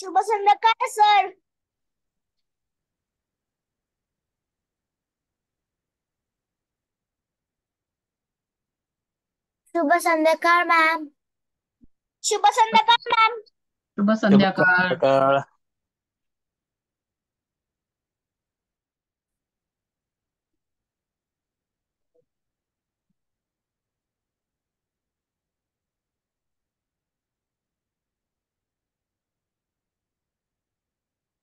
शुभ संध्याकाळ सर. शुभ संध्याकाळ मॅम. शुभ संध्याकाळ मॅम. शुभ संध्याकाळ. सकाळ.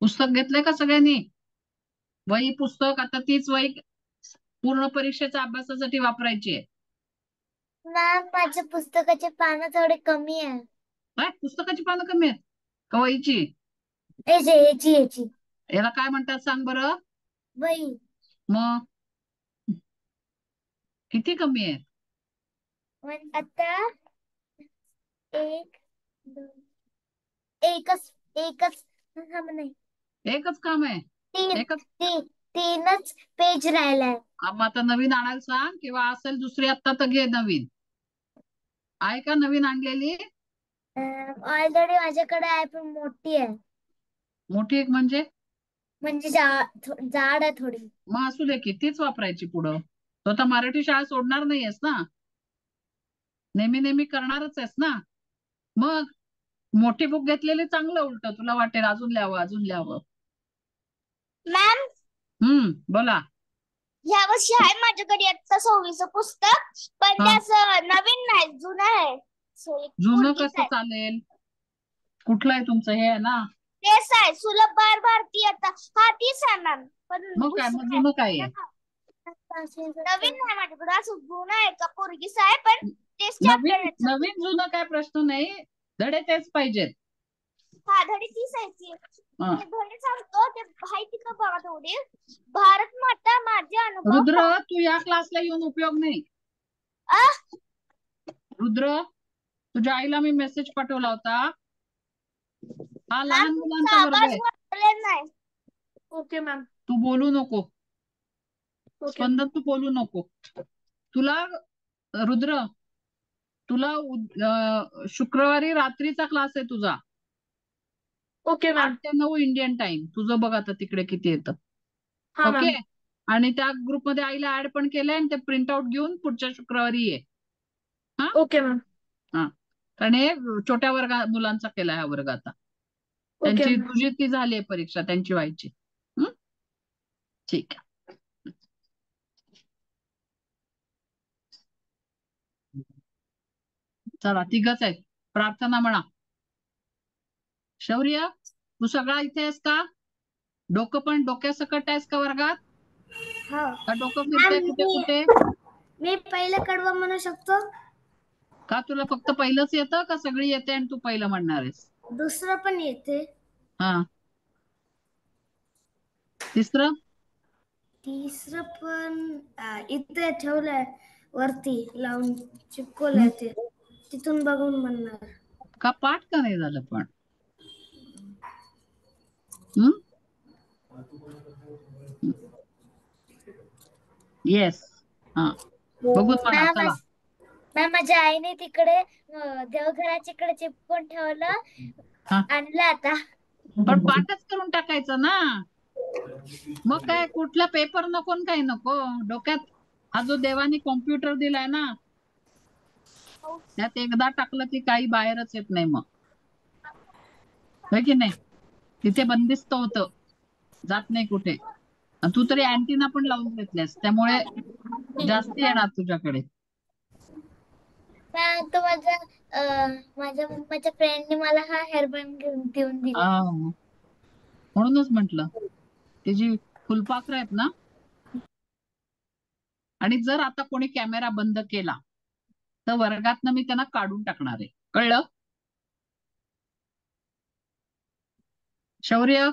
पुस्तक घेतलंय का सगळ्यांनी? वही पुस्तक आता तीच वही पूर्ण परीक्षेच्या अभ्यासासाठी वापरायची आहे. मॅम माझ्या पुस्तकाचे पानं थोडे कमी आहे. काय पुस्तकाची पानं कमी आहेत का वहीची? याची याला काय म्हणतात सांग बरं? वही. मग किती कमी आहेत? आता एक दोन एकच नाही एकच काम आहे. एकच तीनच पेज राहिलाय. मग आता नवीन आणायला सांग किंवा असेल दुसरी आत्ता तर घे नवीन. आहे का नवीन आणलेली? ऑलरेडी माझ्याकडे आहे पण मोठी आहे. मोठी एक म्हणजे जाड आहे थोडी. मग असू दे की तीच वापरायची पुढं. तो आता मराठी शाळा सोडणार नाहीयेस ना, नेहमी नेहमी करणारच आहेस ना. मग मोठी बुक घेतलेली चांगलं, उलट तुला वाटेल अजून लिहावं. मॅम बोला. या वर्षी आहे माझ्याकडे आता 26 पुस्तक, पण ते असं नवीन नाही, जुनं आहे. जुनं कसं चालेल? कुठलं आहे तुमचं? हे आहे ना, तेच आहे सुलभ बाल भारती. आता हा तीच आहे मॅम. पण मग काय मग जुनं काय आहे? नवीन नाही माझ्याकडे, असं जुनं आहे का पोरगीच आहे, पण तेच नवीन जुनं काय प्रश्न नाही, धडे तेच पाहिजेत. हा धडी तीच आहे ती. धडी सांगतो ते माहिती का बघा थोडी. भारत माता माझे अनुभव. रुद्र तू या क्लासला येऊन उपयोग नाही. रुद्र तुझ्या आईला मी मेसेज पाठवला होता. हा लहान मुलांचा वर्ग आहे. Okay ma'am. तू बोलू नको. स्पंदन तू बोलू नको. तुला रुद्र तुला शुक्रवारी रात्रीचा क्लास आहे तुझा. ओके 8 ते 9 इंडियन टाइम. तुझं बघ आता तिकडे किती येतं. ओके. आणि त्या ग्रुपमध्ये आईला ऍड पण केलंय आणि ते प्रिंट आउट घेऊन पुढच्या शुक्रवारी ये. हा ओके मॅम. हा कारण हे छोट्या मुलांचा केला हा वर्ग आता. त्यांची तुझी ती झाली परीक्षा, त्यांची व्हायची. ठीक आहे. चला तिघच आहेत. प्रार्थना म्हणा. शौर्य तू सगळा इथे आहेस का? डोक्यासकट आहेस का वर्गात? का डोकं फिरतंय कुठे कुठे? मी पहिलं कडवं म्हणू शकतो का? तुला फक्त पहिलंच येतं का सगळी येते आणि तू पहिलं म्हणणार आहेस? दुसरं पण येते. हा तिसरं पण इथे ठेवलंय, वरती लावून चिपकवलंय, ते तिथून बघून म्हणणार. का पाठ का नाही झालं पण? येस. हा बघून म्हणा. चला मॅम माझ्या आईने तिकडे देवघराच्या इकडे चिपकून ठेवलं, आणलं आता. पण पाठच करून टाकायचं ना. मग काय कुठला पेपर नको काही नको. डोक्यात हा जो देवाने कॉम्प्युटर दिलाय ना, त्यात एकदा टाकलं की काही बाहेरच येत नाही मग, है की नाही? तिथे बंदिस्त होतं, जात नाही कुठे. तू तरी अँटीना पण लावून घेतल्यास, त्यामुळे जास्त येणार तुझ्याकडे. तो माझ्या मम्माच्या फ्रेंडने मला हा हेअरबँड देऊन दिला. म्हणूनच म्हंटल ते जी फुलपाखरं आहेत ना. आणि जर आता कोणी कॅमेरा बंद केला तर वर्गातनं मी त्यांना काढून टाकणार आहे, कळलं? शौर्य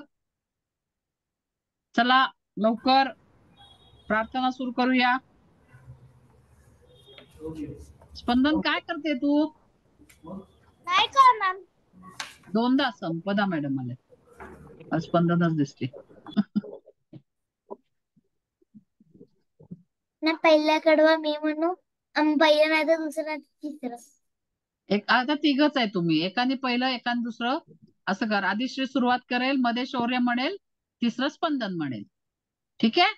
चला लवकर प्रार्थना सुरू करूया. स्पंदन काय करते तू? नाही करणार. दोनदा संपदा मॅडम आले, स्पंदनच दिसते. ना पहिला कडवा मी म्हणू, पहिलं नाही तर दुसरं तिसरं. आता तिघच आहे तुम्ही, एकाने पहिलं एकाने दुसरं. असं कर. आधी श्री सुरुवात करेल, मध्ये शौर्य म्हणेल, तिसरं स्पंदन म्हणेल. ठीक आहे.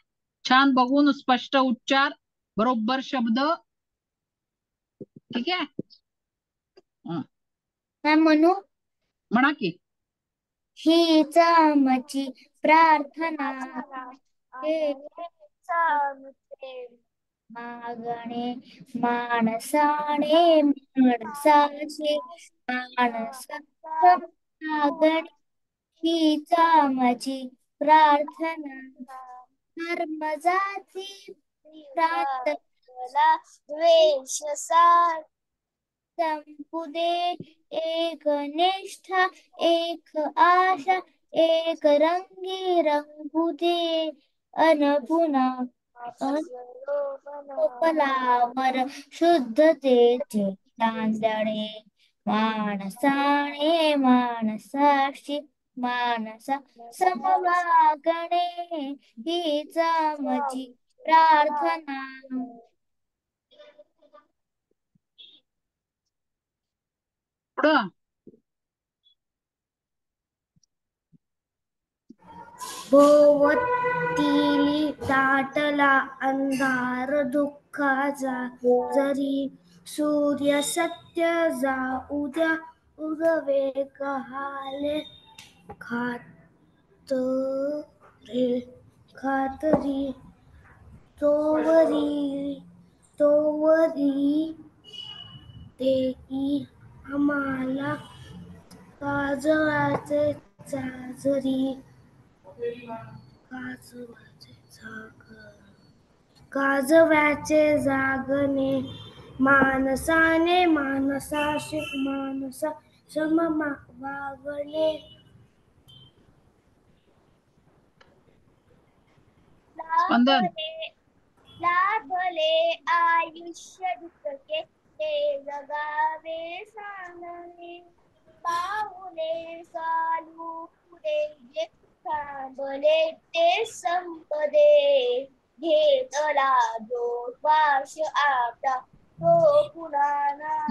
छान बघून स्पष्ट उच्चार, बरोबर शब्द. ठीक आहे. मॅम म्हणू? म्हणा की. हीच आमची प्रार्थना मागणे माणसाने माणसाचे माणसा मागणे हीच आमची प्रार्थना धर्म जाती प्रांत द्वेष संपू दे एक निष्ठा एक आशा एक रंगी रंगू दे पुन्हा पलावर शुद्धतेचे चांदणे माणसाने माणसाशी माणसा समवागणे हीच आमची प्रार्थना. पुढं. भोवतीली दाटला अंधार दुःखाचा जरी सूर्य सत्य जाऊ द्या उगवे कहाले खातरी तोवरी देई आम्हाला काजवाचे जाजरी काजव्याचे जागणे माणसाने माणसाशी माणसा सम वागणे स्पंदन. लाभले आयुष्य दुःखे ते जगावे सांगणे पाहुणे चालू पुढे जे थांबले ते संपदे घेतला जो श्वास आपला तो पुन्हा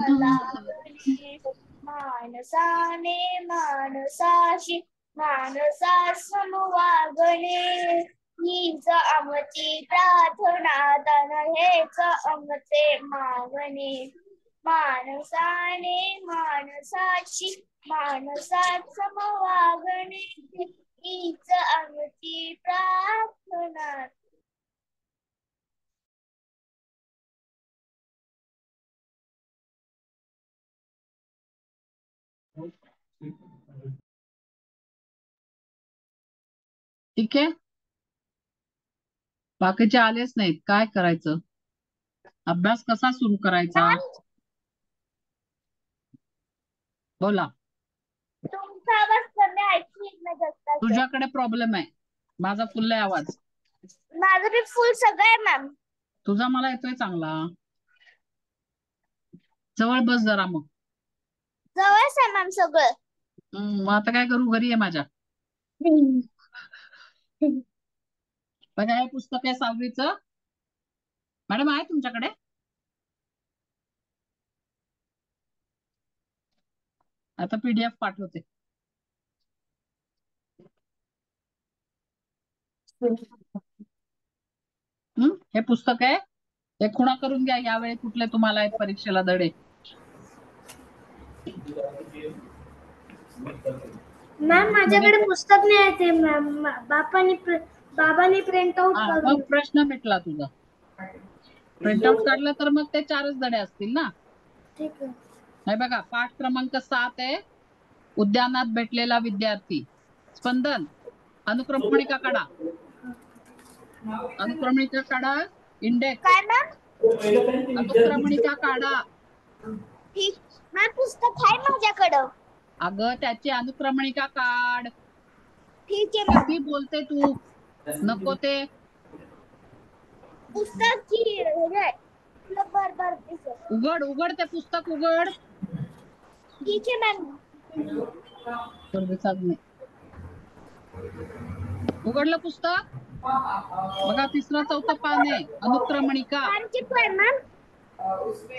लागली माणसाने माणसाशी माणसा समवागणे हीच आमची प्रार्थना तन हेच आमचे मागणे माणसाने माणसाची माणसात समवागणे हीच आमची प्रार्थना. ठीक आहे. बाकीचे आलेच नाहीत, काय करायचं? अभ्यास कसा सुरू करायचा? बोला. तुमचा आवाज कमी ऐकू येत नाही जास्त. तुझ्याकडे प्रॉब्लेम आहे, माझा फुल आहे आवाज. माझं बी फुल सगळं आहे मॅम. तुझा मला येतोय चांगला. जवळ बस जरा मग. जवळच आहे मॅम सगळं. मग आता काय करू? घरी आहे माझ्या. बघा, हे पुस्तक आहे 6वीचं. मॅडम आहे तुमच्याकडे? आता PDF पाठवते. हे पुस्तक आहे, हे खुणा करून घ्या. यावेळी कुठले तुम्हाला आहेत परीक्षेला धडे? मॅम माझ्याकडे पुस्तक नाही आहे ते मॅम. बाबांनी प्रिंट आउट मग प्रश्न मिटला तुझा. प्रिंट आउट काढला तर मग ते 4च धडे असतील ना. ठीक आहे. हे बघा, पाठ क्रमांक 7 आहे, उद्यानात भेटलेला विद्यार्थी. स्पंदन, अनुक्रमणिका काढा. अनुक्रमणिका काढा. इंडेक्स. काय मॅम? अनुक्रमणिका काढा. ठीक मॅम, पुस्तक आहे माझ्याकडं. अगं, त्याची अनुक्रमणिका काढ. ठीक आहे मॅम. किती बोलते तू? नको ते पुस्तक की उघड उघड, ते पुस्तक उघड. ठीक आहे मॅम. उघडलं पुस्तक? बघा, 3रं 4थं पान आहे. अनुक्रमणिका.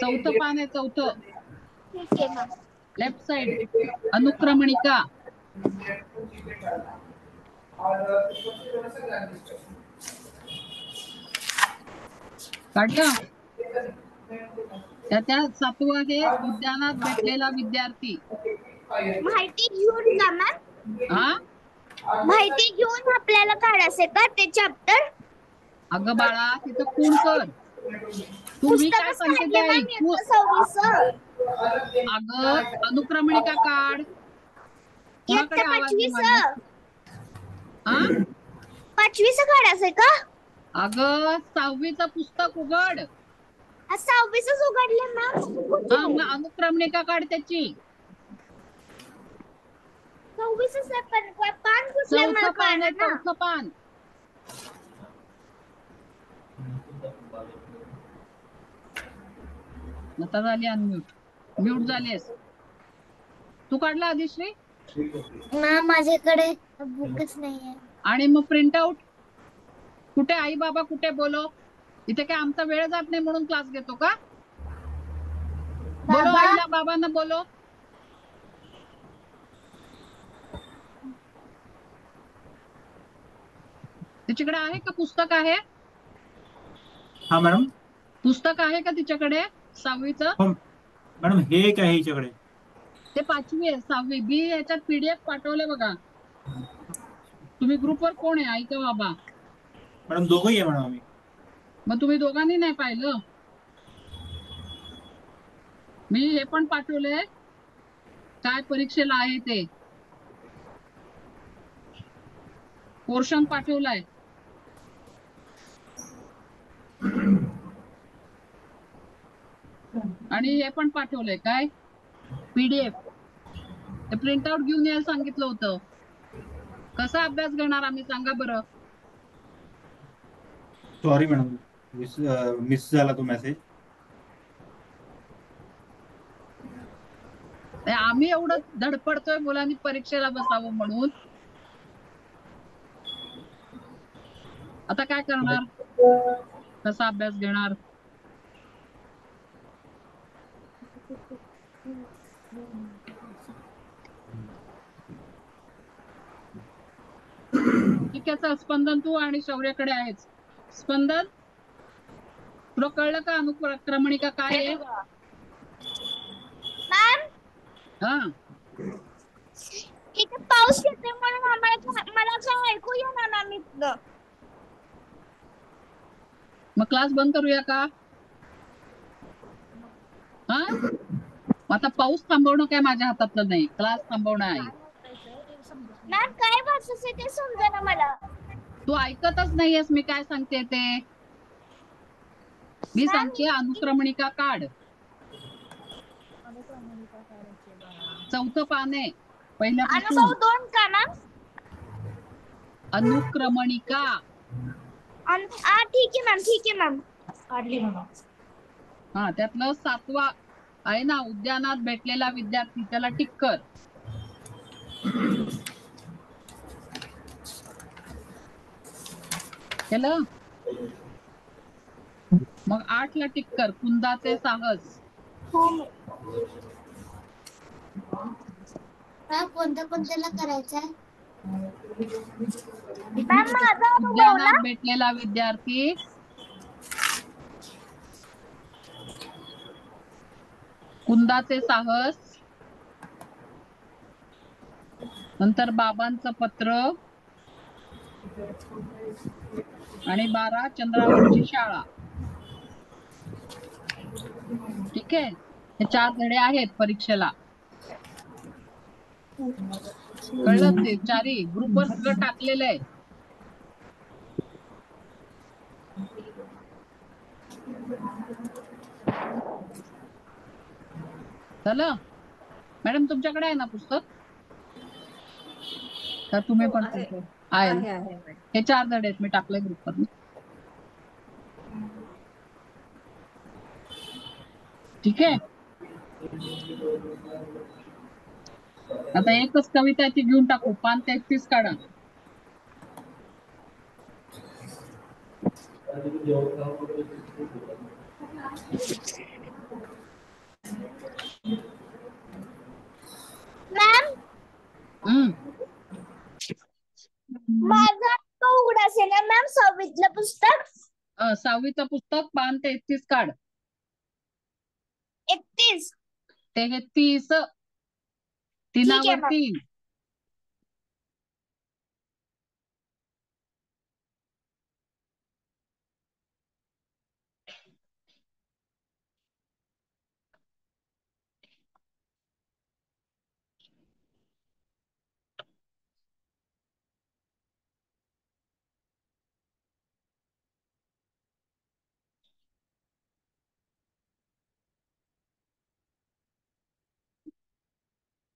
चौथं पान आहे, 4थं. ठीक आहे मॅम. Left side. अनुक्रमणिका. काढलं. त्या 7वं आहे उद्यानात भेटलेला विद्यार्थी. माहिती घेऊन का मॅम? हा, माहिती घेऊन आपल्याला काढायचे का ते चॅप्टर? अगं बाळा तिथं खूण कर. तू मी काय पुस्तकच सांगते काढले ते मॅम ऐक. इयत्ता 6वी. अगं अनुक्रमणिका काढ. कोणाकडे इयत्ता आवाज आहे 5वी. माझा? हा, 5वी काढायचंय का? अगं 6वीचं पुस्तक उघड. 6वी उघडले मॅम. हा, मग अनुक्रमणिका काढ त्याची. 6वी पान कुठले मला चौथं पान आहे, कळलं ना. चौथं पान. आता झाली अनम्यूट. म्यूट झालीस. तू काढला आदिश्री? मॅम माझ्याकडे बुकच नाहीये. आणि मग प्रिंट आउट कुठे? आई बाबा कुठे? बोलो. इथे काय आमचा वेळ जात नाही म्हणून क्लास घेतो का? बोलो, बाबा. आईला बाबांना बोलो. तिच्याकडे आहे का पुस्तक? आहे हा मॅडम. पुस्तक आहे का तिच्याकडे 6वीचं? मॅडम हे एक आहे हिच्याकडे. ते 5वी आहे. 6वी बी याच्यात पीडीएफ पाठवले बघा. तुम्ही ग्रुपवर कोण आहे, आई का बाबा? मॅडम दोघंही आहे मॅडम आम्ही. मग तुम्ही दोघांनी नाही पाहिलं? मी हे पण पाठवलंय काय परीक्षेला आहे ते पोर्शन पाठवलाय. आणि हे पण पाठवलंय काय पीडीएफ. ते प्रिंट आउट घेऊन यायला सांगितलं होतं. कसा अभ्यास घेणार आम्ही सांगा बरं? सॉरी मॅडम, मिस झाला तो मेसेज. आम्ही एवढं धडपडतोय मुलांनी परीक्षेला बसावं म्हणून. आता काय करणार? कसा अभ्यास घेणार? ठीक आहे, चल स्पंदन तू आणि शौर्याकडे आहेच. स्पंदन तुला कळलं का अनुक्रमणिका काय आहे? मॅम हा, इथे पाऊस येतोय म्हणून मला काय ऐकू येणार मॅम इथलं. मग क्लास बंद करूया का? हा, आता पाऊस थांबवणं काय माझ्या हातातलं नाही, क्लास थांबवणं आहे. मॅम काय वाचायचंय ते समजेना मला. तू ऐकतच नाहीयेस मी काय सांगते ते. मी मॅम सांगते अनुक्रमणिका काढ. 4थं पान आहे पहिल्यापासून. अनुभव 2 का मॅम? अनुक्रमणिका. ठीक आहे मॅम, ठीक आहे मॅम. काढली मॅम. हा, त्यातलं 7वा आहे ना उद्यानात भेटलेला विद्यार्थी, त्याला टिक कर. केलं? मग 8ला टिक कर, कुंदाचे साहस. कोणत्याला करायचंय? मॅम माझा अनुभव ना? उद्यानात भेटलेला विद्यार्थी. कुंदाचे साहस. नंतर बाबांचं पत्र. आणि 12 चंद्रावरची शाळा. ठीक आहे, हे 4 धडे आहेत परीक्षेला. कळलं? ते 4ही ग्रुपवर सगळं टाकलेलं आहे. झालं? मॅडम तुमच्याकडे आहे ना पुस्तक? का तुम्ही पण आहे? हे 4 धडे आहेत, मी टाकले ग्रुपवर. ठीक आहे, आता एकच कविता ती घेऊन टाकू. पान 33 काढा. मॅम 6वीचं पुस्तक पान 33 काढ. 31. 33 ठीक आहे, तीनावर मॅम. 3.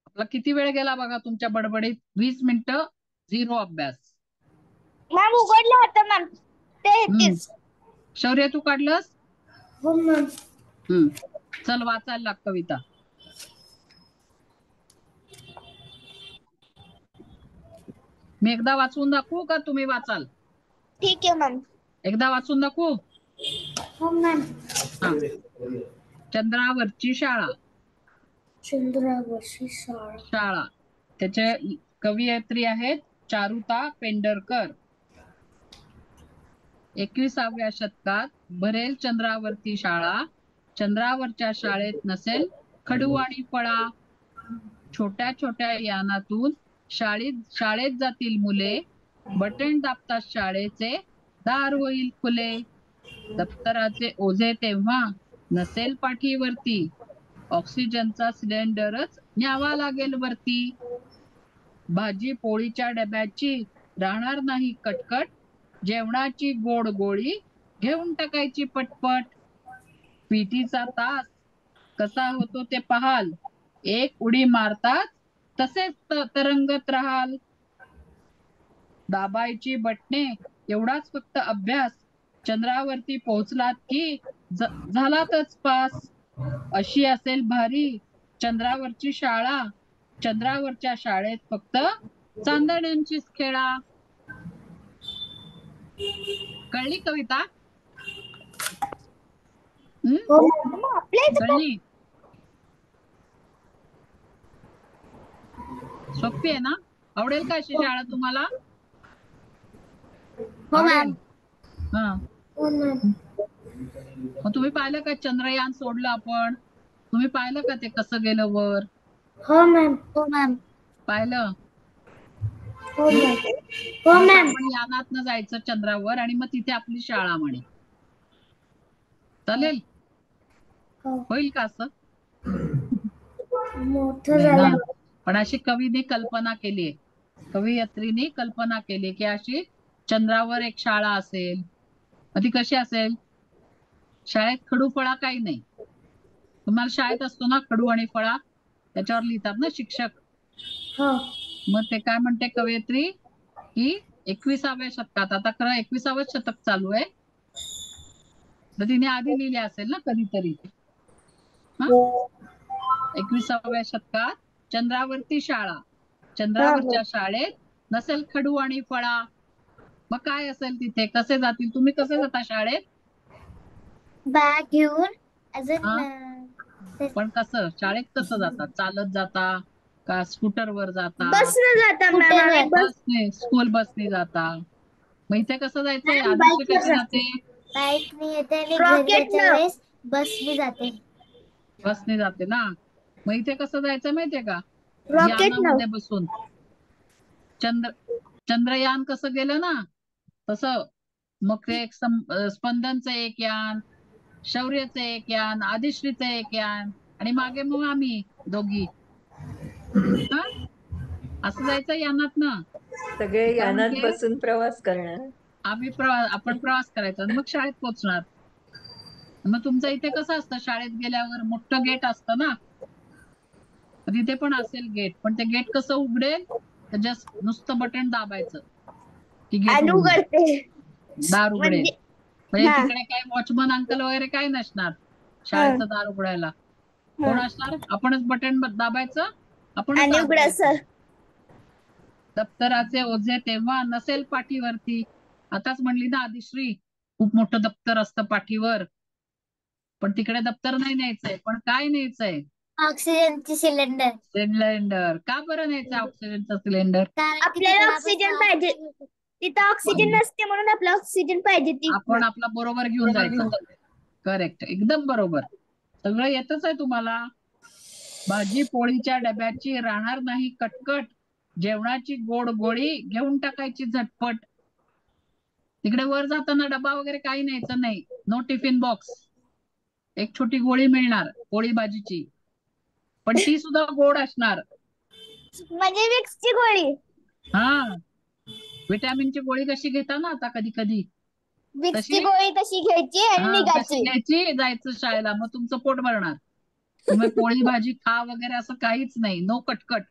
आपला किती वेळ गेला बघा तुमच्या बडबडीत? 20 मिनिटं 0 अभ्यास. मॅम उघडलं होतं मॅम. 33. शौर्य तू काढलंस? हो मॅम. चल वाचायला लाग कविता. मी एकदा वाचून दाखवू का तुम्ही वाचाल? ठीक आहे मॅम. एकदा वाचून दाखवू? हो मॅम. चंद्रावरची शाळा. चंद्रावरची शाळा. शाळा. त्याचे कवयित्री आहेत चारुता पेंढरकर. 21व्या शतकात भरेल चंद्रावरती शाळा. चंद्रावरच्या शाळेत नसेल खडू आणि फळा. छोट्या छोट्या यानातून शाळेत जातील मुले. बटण दाबतात शाळेचे दार होईल खुले. दप्तराचे ओझे तेव्हा नसेल पाठीवरती. ऑक्सिजनचा सिलेंडरच न्यावा लागेल वरती. भाजी पोळीच्या डब्याची राहणार नाही कटकट. जेवणाची गोड गोळी घेऊन टाकायची पटपट. पीटीचा तास कसा होतो ते पाहाल. एक उडी मारतात तसेच तरंगत राहाल. दाबायची बटणे एवढाच फक्त अभ्यास. चंद्रावरती पोहोचलात की झालातच पास. अशी असेल भारी चंद्रावरची शाळा. चंद्रावरच्या शाळेत फक्त चांदण्यांचीच खेळा. कळली कविता? कळली? सोपी आहे ना? आवडेल का अशी शाळा तुम्हाला? आवडेल? हा. मग तुम्ही पाहिलं का चंद्रयान सोडलं आपण? तुम्ही पाहिलं का ते कसं गेलं वर? हो मॅम. हो मॅम. पाहिलं? हो मॅम. हो मॅम. आपण यानातनं जायचं चंद्रावर आणि मग तिथे आपली शाळा म्हणे. चालेल? होईल का असं? पण अशी कवीने कल्पना केली. कवयित्रीने कल्पना केली की अशी चंद्रावर एक शाळा असेल. मग ती कशी असेल? शाळेत खडू फळा काही नाही. तुम्हाला शाळेत असतो ना खडू आणि फळा, त्याच्यावर लिहितात ना शिक्षक. मग ते काय म्हणते कवयित्री की 21व्या शतकात, आता खरं 21वं शतक चालू आहे, तर तिने आधी लिहिले असेल ना कधीतरी. 21व्या शतकात चंद्रावरती शाळा. चंद्रावरच्या शाळेत नसेल खडू आणि फळा. मग काय असेल तिथे? कसे जातील? तुम्ही कसे जाता शाळेत? बॅग घेऊन. पण कसं? शाळेत कसं जातात? चालत जाता का स्कूटरवर जाता? बसने जाता मॅम. बसने, स्कूल बसने जाता. मग इथे कसं जायचंय? आदिश्री कशी जाते? बाईकने येते आणि घरी जायच्या वेळेस बसने जाते. बसने जाते ना. मग इथे कसं जायचं माहितीये का? रॉकेट यानामध्ये बसून. चंद्रयान कसं गेलं ना तसं. मग ते एक स्पंदनचं एक यान, शौर्यचं एक यान, आदिश्रीचं एक यान आणि मागे मग आम्ही दोघी. असं जायचं यानात ना. सगळे यानात बसून प्रवास करणार. आपण प्रवास करायचा मग शाळेत पोहोचणार. मग तुमचं इथे कसं असतं? शाळेत गेल्यावर मोठं गेट असतं ना, तिथे पण असेल गेट. पण ते गेट कसं उघडेल? तर जस्ट नुसतं बटन दाबायचं की गेट उघडते, दार उघडेल. म्हणजे तिकडे काही वॉचमन अंकल वगैरे काही नसणार शाळेचं दार उघडायला. कोण असणार? आपणच बटन दाबायचं, आपणच उघडायचं. दप्तराचे ओझे तेव्हा नसेल पाठीवरती. आताच म्हणली ना आदिश्री, खूप मोठं दप्तर असतं पाठीवर. पण तिकडे दप्तर नाही न्यायचंय. पण काय न्यायचंय? ऑक्सिजनची सिलेंडर. का बरं न्यायचं ऑक्सिजनचं सिलेंडर? आपल्याला ऑक्सिजन पाहिजे. तिथं ऑक्सिजन नसते म्हणून आपलं ऑक्सिजन पाहिजे ती आपण आपला बरोबर घेऊन जायचं. करेक्ट, एकदम बरोबर. सगळं येतच आहे तुम्हाला. भाजी पोळीच्या डब्याची राहणार नाही कटकट, जेवणाची गोड गोळी घेऊन टाकायची झटपट. तिकडे वर जाताना डबा वगैरे काही न्यायचं नाही. No tiffin box. एक छोटी गोळी मिळणार पोळी भाजीची, पण ती सुद्धा गोड असणार. म्हणजे विक्सची गोळी. हा, विटॅमिनची गोळी कशी घेता ना आता कधी कधी, विक्सची गोळी तशी घ्यायची आणि तशी निघायची. घ्यायची, जायचं शाळेला. मग तुमचं पोट भरणार. तुम्ही पोळी भाजी खा वगैरे असं काहीच नाही. नो कटकट.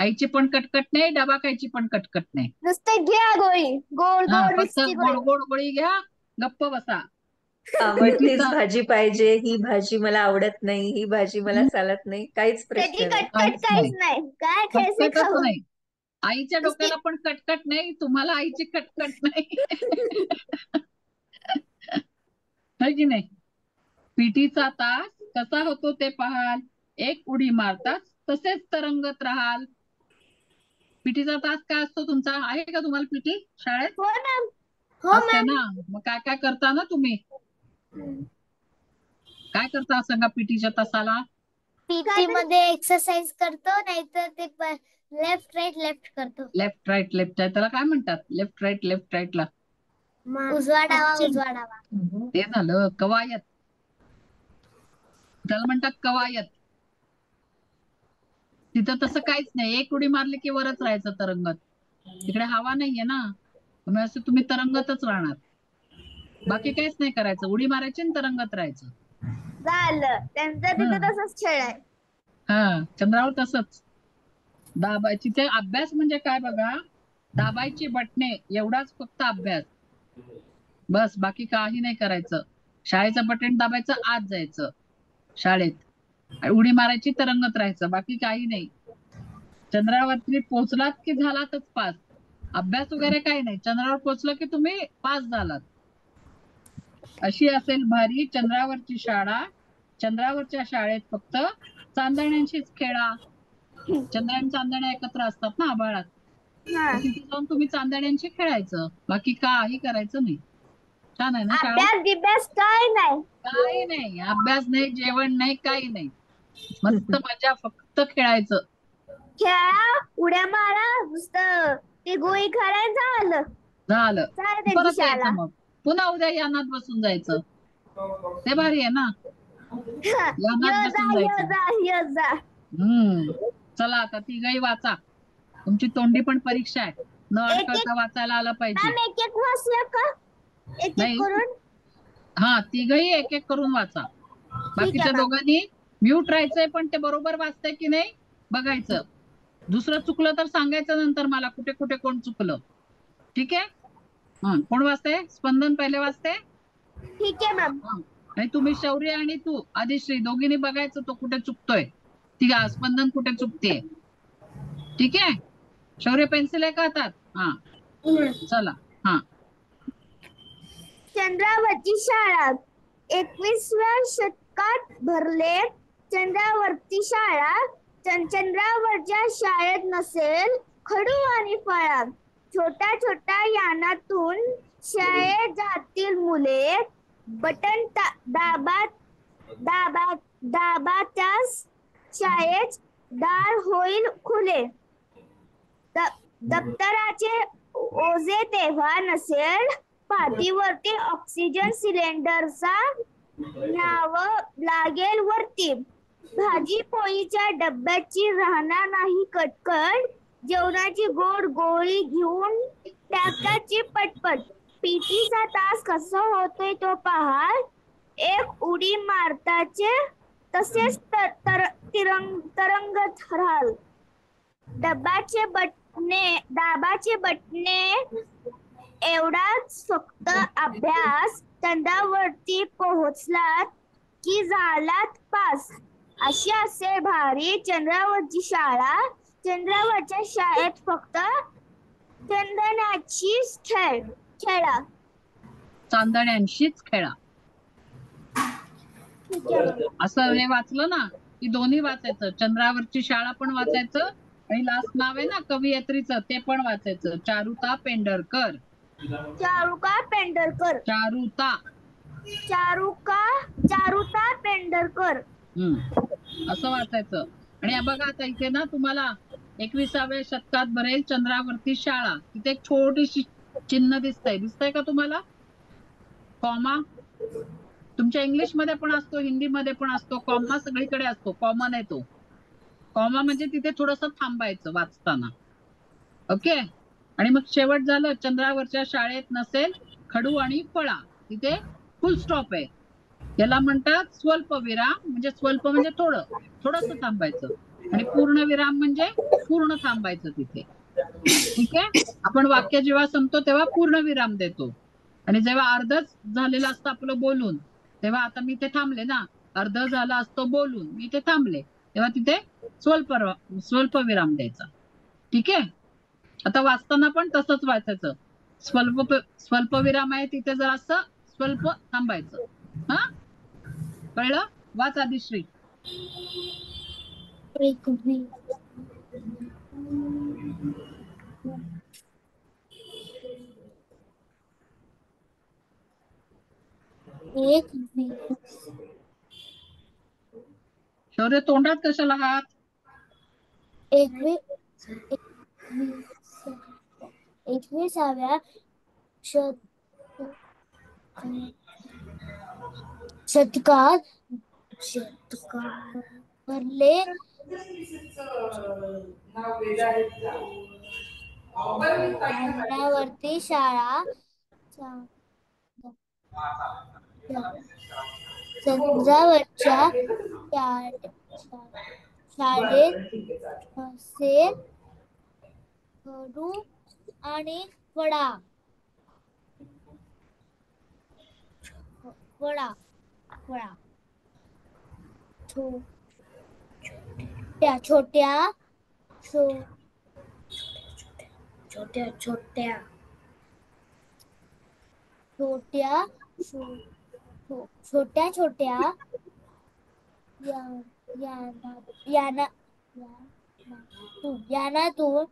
आईची पण कटकट नाही, डबा खायची पण कटकट नाही. नुसतं घ्या गोळी, गोड हा, गोड फक्त विक्सची गोड गोळी. गोड गोळी घ्या, गप्प बसा. आवडतीच पिठीचा- भाजी पाहिजे, ही भाजी मला आवडत नाही, ही भाजी मला चालत नाही, काहीच त्याची प्रश्न नाही. कटकट काहीच नाही. काय खायचं कटकटच खाऊ. नाही. आईच्या डोक्याला पण कटकट नाही, तुम्हाला आईची कटकट नाही. है की नाही? पिटीचा तास कसा होतो ते पाहाल, एक उडी मारताच तसेच तरंगत राहाल. पिटीचा तास काय असतो तुमचा? आहे का तुम्हाला पिटी शाळेत? हो मॅम. हो असते मॅम. ना. मग काय काय करता ना तुम्ही? काय करता सांगा पिटीच्या तासाला? पीटी मध्ये एक्सरसाइज करतो, नाहीतर ते लेफ्ट राईट करतो. लेफ्ट राईट लेफ्ट राईट, त्याला काय म्हणतात? लेफ्ट राईटला उजवा डावा. ते झालं कवायत. त्याला म्हणतात कवायत. तिथं तसं काहीच नाही. एक उडी मारली की वरच राहायचं तरंगत. तिकडे हवा नाहीये ना, त्यामुळे असं तुम्ही तरंगतच राहणार. बाकी काहीच नाही करायचं. उडी मारायची आणि तरंगत राहायचं. झालं. त्यांचा तिथं तसंच खेळ आहे. हा, चंद्रावर तसंच. दाबायची. ते अभ्यास म्हणजे काय बघा, दाबायची बटणे एवढाच फक्त अभ्यास. बस, बाकी काही नाही करायचं. शाळेचं बटन दाबायचं, आत जायचं शाळेत. उडी मारायची, तरंगत राहायचं, बाकी काही नाही. चंद्रावरती पोहोचलात की झालातच पास. अभ्यास वगैरे काही नाही. चंद्रावर पोहोचलं की तुम्ही पास झालात. अशी असेल भारी चंद्रावरची शाळा. चंद्रावरच्या शाळेत फक्त चांदण्यांशीच खेळा. चंद्र चांदण्या एकत्र असतात ना आभाळात. तिथे जाऊन तुम्ही चांदण्यांशी खेळायचं, बाकी काही करायचं नाही. छान आहे ना शाळा? अभ्यास काय नाही. काही नाही. अभ्यास नाही, जेवण नाही, काही नाही. मस्त मजा, फक्त खेळायचं. खेळा, उड्या मारा, नुसतं ते गोळी खायला झालं. झालं. त्यांची परत शाळा. यायचं मग. पुन्हा उद्या यानात बसून जायचं. ते भारी आहे ना. यानात बसून जायचं. चला आता तिघही वाचा. तुमची तोंडी पण परीक्षा आहे. न अडकळता वाचायला आलं पाहिजे. एक एक वाचूया का? एक नाही. एक करून. हा, तिघही एक एक करून वाचा. बाकीच्या मॅम. दोघांनी म्यूट राहायचंय, पण ते बरोबर वाचतंय की नाही बघायचं. दुसरं चुकलं तर सांगायचं नंतर मला, कुठे कुठे कोण चुकलं. ठीक आहे? कोण वाचते? स्पंदन पहिले वाचते. ठीक आहे मॅम. आणि तुम्ही शौर्य आणि तू आदिश्री दोघींनी बघायचं तो कुठे चुकतोय. ठीक आहे, स्पंदन कुठे चुकते. ठीक आहे? शौर्य पेन्सिल आहे का हातात? हा, चला. हा, चंद्रावरची शाळा 21व्या शतकात भरले. चंद्रावरची शाळा. चंद्रावरच्या शाळेत नसेल खडू आणि फळा. छोट्या छोट्या यानातून शाळेत जातील मुले. बटन दाबाच्याच शाळेत दार होईल खुले. दप्तराचे ओझे तेव्हा नसेल. पाठीवरती ऑक्सिजन सिलेंडरचा न्यावं लागेल वरती. भाजी पोळीच्या डब्याची राहणार नाही कटकट. जेवणाची गोड गोळी घेऊन टाकायची पटपट. पीटीचा तास कसा होतोय तो पहा. एक उडी मारताचे तसेच तरंगत राहाल. दाबाचे बटणे एवढाच फक्त अभ्यास. चंद्रावरती पोहोचलात की झालात पास. अशी असेल भारी चंद्रावरची शाळा. चंद्रावरच्या शाळेत फक्त चांदण्यांशीच खेळा. चांदण्यांशीच खेळा. असं हे वाचलं ना की दोन्ही वाचायचं. चंद्रावरची शाळा पण वाचायचं, आणि लास्ट नाव आहे ना कवयित्रीचं ते पण वाचायचं. चारुता पेंढरकर. चारुका पेंढरकर. चारुता. चारुता पेंढरकर. असं वाचायचं. आणि हे बघा आता इथे ना तुम्हाला 21व्या शतकात भरेल चंद्रावरती शाळा, तिथे एक छोटीशी चिन्ह दिसतंय का तुम्हाला? कॉमा. तुमच्या इंग्लिश मध्ये पण असतो, हिंदी मध्ये पण असतो, कॉमा सगळीकडे असतो, कॉमन आहे तो. कॉमा म्हणजे तिथे थोडस थांबायचं वाचताना. ओके. आणि मग शेवट झालं, चंद्रावरच्या शाळेत नसेल खडू आणि फळा, तिथे फुल स्टॉप आहे. याला म्हणतात स्वल्पविराम, म्हणजे स्वल्प म्हणजे थोडस थांबायचं, आणि पूर्ण विराम म्हणजे पूर्ण थांबायचं तिथे. ठीक आहे. आपण वाक्य जेव्हा संपतो तेव्हा पूर्ण विराम देतो, आणि जेव्हा अर्धच झालेलं असतं आपलं बोलून, तेव्हा आता मी इथे थांबले ना, अर्ध झालं असतं बोलून, मी इथे थांबले, तेव्हा तिथे स्वल्प विराम द्यायचा. ठीक आहे. आता वाचताना पण तसंच वाचायचं. स्वल्प विराम आहे तिथे जरा असं स्वल्प थांबायचं. हा, कळलं? वाच आदिश्री. शौर्य, तोंडात कशाला हात? 21व्या शतकात भरले चंद्रावरती शाळा, चंद्रावरच्या शाळेत नसेल खडू आणि फळा. छोट्या यानातून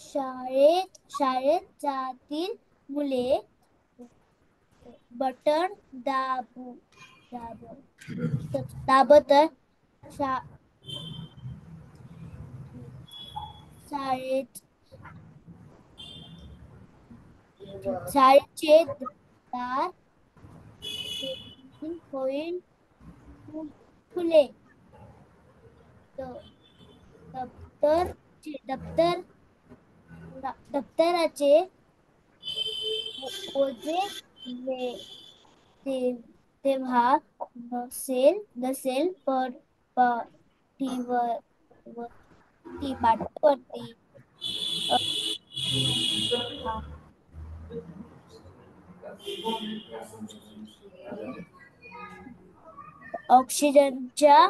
शाळेत जातील मुले बटन दाबत शाळेचे दार होईल खुले. दप्तराचे ओझे तेव्हा नसेल पाठीवरती ऑक्सिजनच्या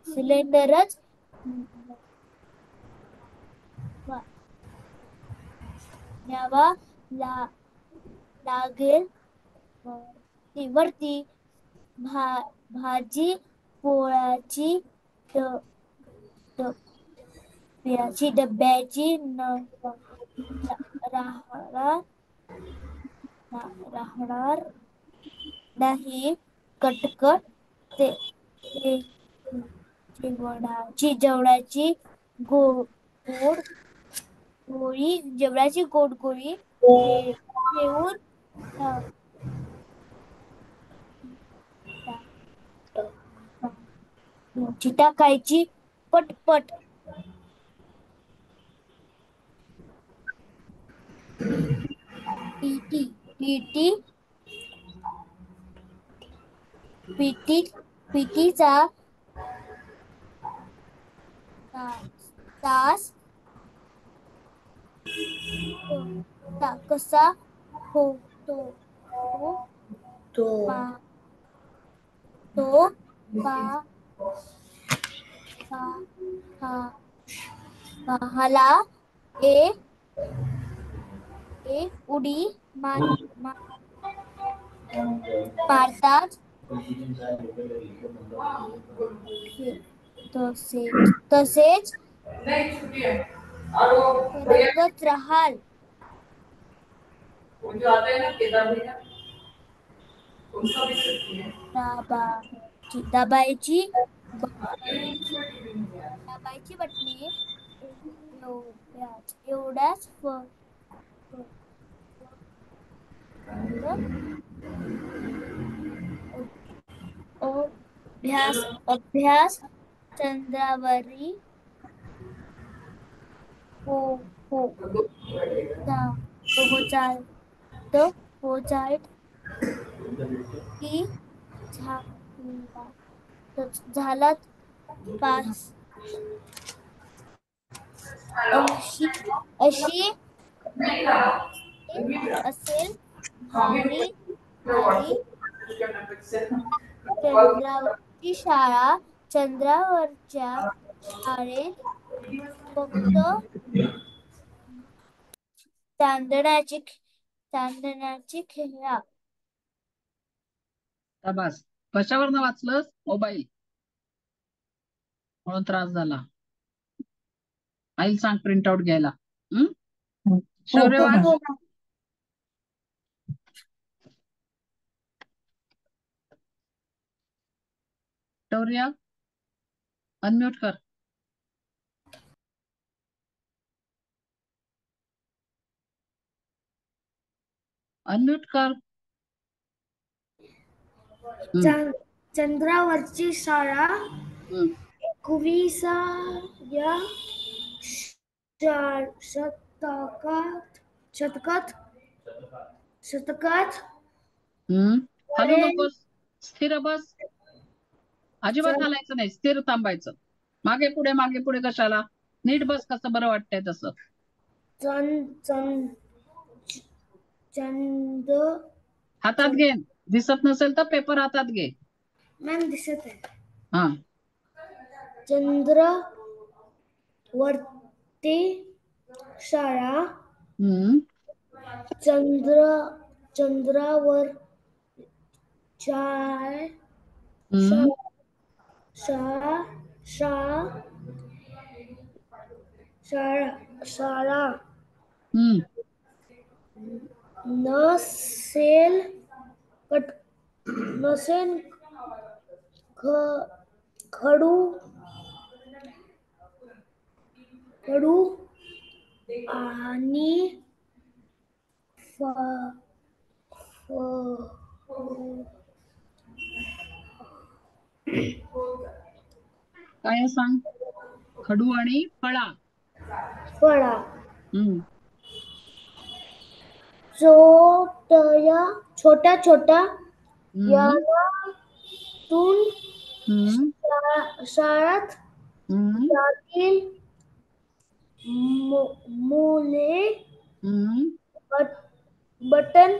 सिलेंडरच न्यावा लागेल. वरती भाजी पोळ्याची डब्याची राहणार नाही. कटकट जेवणाची गोड गोळी घेऊन टाकायची पटपट. पीटीचा तास कसा होतो तो पाहाला उडी मारतात तसेच करतच राहाल. दाबायची बटणे एवढ्याच अभ्यास चंद्रावरी पोहोचायत की झाला पास अशी असेल आणि चंद्रावरच्या शाळेत फक्त चांदण्याची खेळा. बस कशावरनं वाचलंस? मोबाईल म्हणून त्रास झाला. आईल सांग प्रिंट आउट घ्यायला. शौर्य वाच. शौर्य अनम्यूट कर. अनम्यूट कर. चंद्रावरची शाळा 21व्या शतकात हलू नकोस. स्थिर बस. अजिबात हालायचं नाही. स्थिर थांबायचं. मागे पुढे कशाला? नीट बस. कसं बरं वाटतंय तसं. हातात घे. दिसत नसेल तर पेपर हातात घे. मॅम दिसत आहे. हा. चंद्रावरती शाळा चंद्रावर शाळा नसेल खडू आणि काय सांग? खडू आणि फळा. छोट्या यातून शाळेत जातील मुले बटन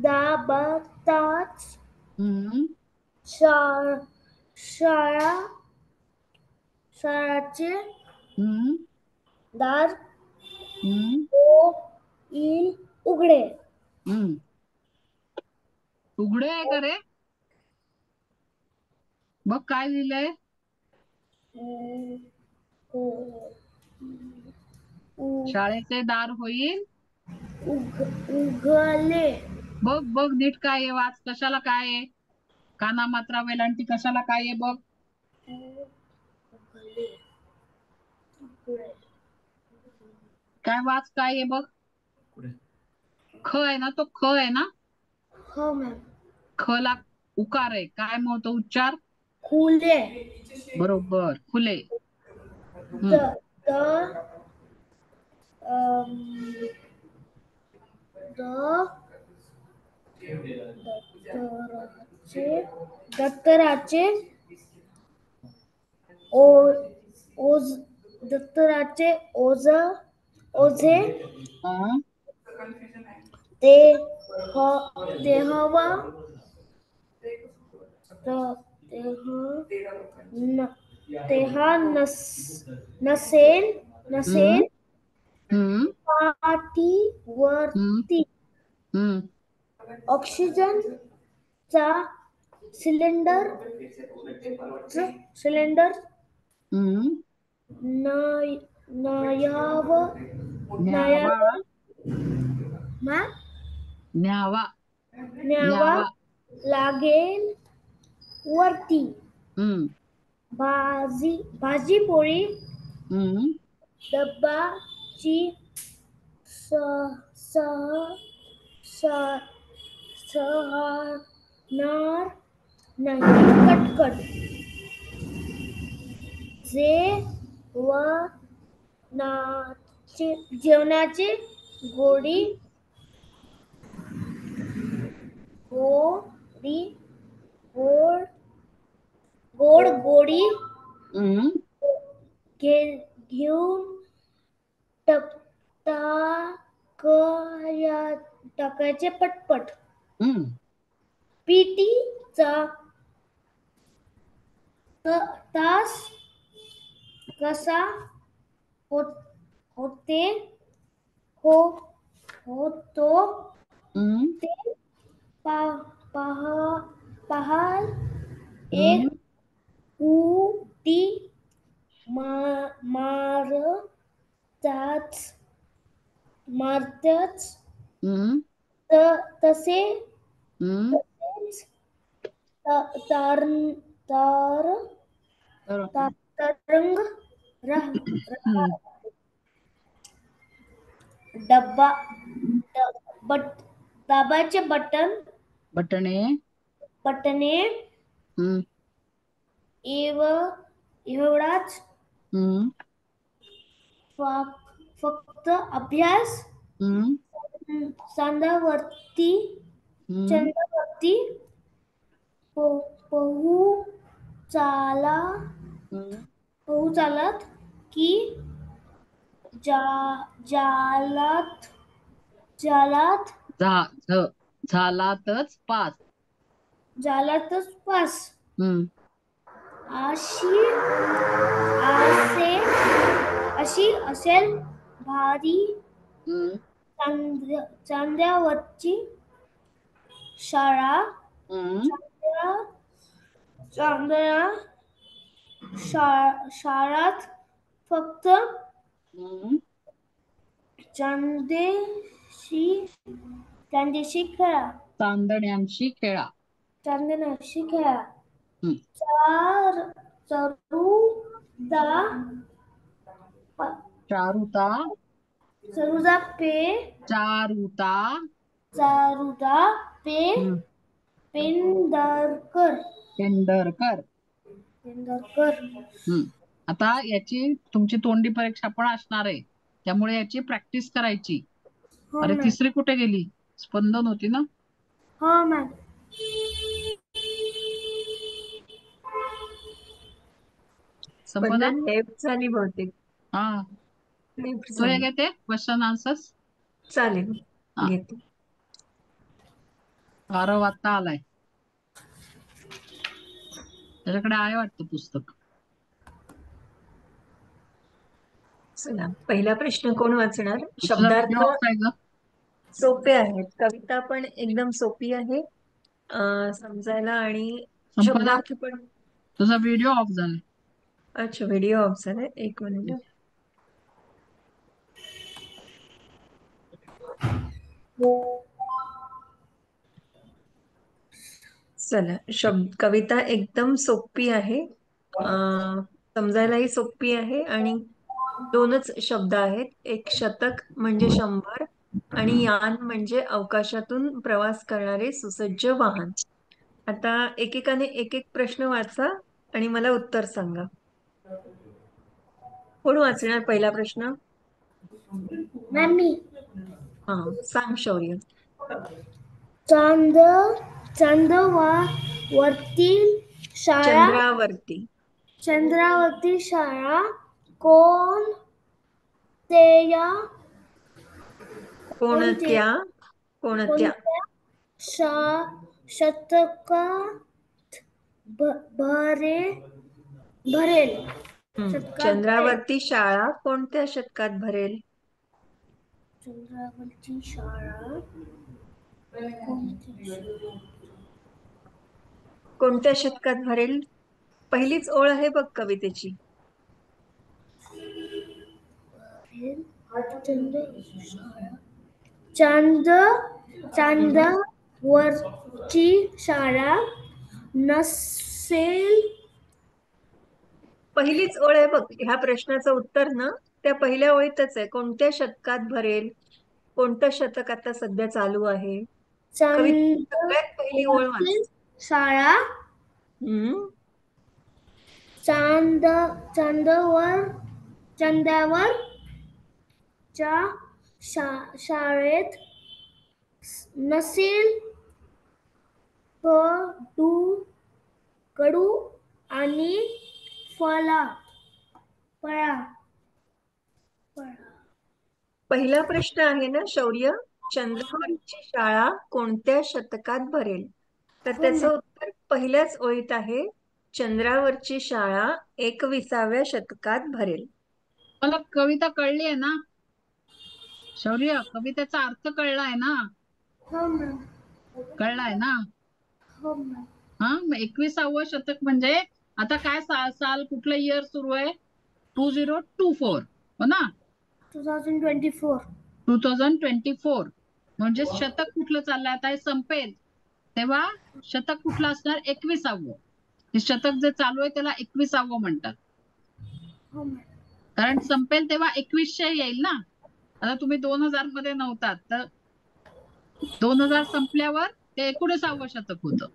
दाबताच शाळेचे दार होईल उघडे. उघडे आहे का रे? बघ काय लिहिलंय. शाळेचे दार होईल उघडले. बघ नीट काय आहे. वाच. कशाला काय आहे? काना मात्रा वेलांटी कशाला काय आहे बघ. काय वाच काय आहे बघ. ख आहे ना तो. ख आहे ना. हो मॅम. ख ला उकार आहे. काय म्हणतो उच्चार? खुले. बरोबर. खुले. दप्तराचे ओझे तेव्हा नसेल पाठीवरती ऑक्सिजन चा सिलेंडर हम्म. न्यावा न्यावा मा- न्यावा न्यावा न्यावा लागेल वरती. हम्म. भाजी पोळी हम्म. डब्बाची सहणार नाही. कटकट जेवणाची गोडी गोडी हम्म. घेऊन टाकायचे पटपट. हम्म. पीटीचा तास कसा होतो हम्म. ते पहाल. एक हम्म. उडी मारताच हम्म. तसेच हम्म. तरंग हम्म. दाबाचे बटणे बटणे हम्म. एवढाच हम्म. फक्त अभ्यास हम्म. चांदावरती हम्म. पोहू हम्म. चालत की जालात झालातच पास. जालातच पास. हम्म. अशी असेल भारी हम्म. चांद्यावरची शाळा. हम्म. शाळात फक्त हम्म. चांदेशी खेळा. चांदण्यांशी खेळा. हम्म. चारुता चारुता हम्म. पेंढारकर. पेंढरकर. हम्म. आता याची तुमची तोंडी परीक्षा पण असणार आहे, त्यामुळे याची प्रॅक्टिस करायची. हो अरे मॅम. तिसरी कुठे गेली? स्पंदन होती ना? हो मॅम. संपदा स्पंदन लेफ्ट झाली बहुतेक. हा लेफ्ट तो एक झाली. येते क्वेश्चन आन्सर्स. चालेल, हा घेते. आरव आता आलाय, त्याच्याकडे आहे वाटतं पुस्तक. चला, पहिला प्रश्न कोण वाचणार? तुझा शब्दार्थ व्हिडिओ ऑफ आहे ग. सोपे आहेत. कविता पण एकदम सोपी आहे समजायला, आणि संपदा शब्दार्थ पण. तुझा व्हिडिओ ऑफ झालाय. अच्छा, व्हिडिओ ऑफ झालाय, एक मिनिट. चला, कविता एकदम सोपी आहे, समजायलाही सोपी आहे, आणि 2च शब्द आहेत. एक शतक म्हणजे 100, आणि यान म्हणजे अवकाशातून प्रवास करणारे सुसज्ज वाहन. आता एकेकाने एक एक प्रश्न वाचा आणि मला उत्तर सांगा. कोण वाचणार पहिला प्रश्न? मॅम मी. हा, सांग शौर्य. चंद्रावरती चंद्रावरती शाळा कोणत्या कोणत्या शतकात भरेल? चंद्रावरती शाळा कोणत्या शतकात भरेल? चंद्रावरची शाळा कोणत्या शतकात भरेल? पहिलीच ओळ आहे बघ कवितेची. चांद चांदावरची शाळा नसेल. पहिलीच ओळ आहे बघ. ह्या प्रश्नाचं उत्तर ना त्या पहिल्या ओळीतच आहे. कोणत्या शतकात भरेल? कोणतं शतक आता सध्या चालू आहे? कवितेची सगळ्यात पहिली ओळ वाच. शाळा हम्म. चांदावर च्या शाळेत नसेल. कडू आणि फळा पहिला प्रश्न आहे ना शौर्य, चंद्रावरची शाळा कोणत्या शतकात भरेल? तर त्याचं उत्तर पहिल्याच ओळीत आहे. चंद्रावरची शाळा 21व्या शतकात भरेल. मला कविता कळली आहे ना शौर्य? कवितेचा अर्थ कळलाय ना? हो मॅम. कळलाय ना? हो मॅम. हा, मग 21वा शतक म्हणजे आता काय साल कुठलं इयर सुरू आहे? 2024 हो ना? 2024. 2024 म्हणजे शतक कुठलं चाललंय आता? हे संपेल तेव्हा शतक कुठलं असणार? 21वं. हे शतक जे चालू आहे त्याला 21वं म्हणतात. हो मॅम. कारण संपेल तेव्हा 2100 येईल ना. आता तुम्ही 2000 मध्ये नव्हतात तर 2000 संपल्यावर ते 19वं शतक होतं.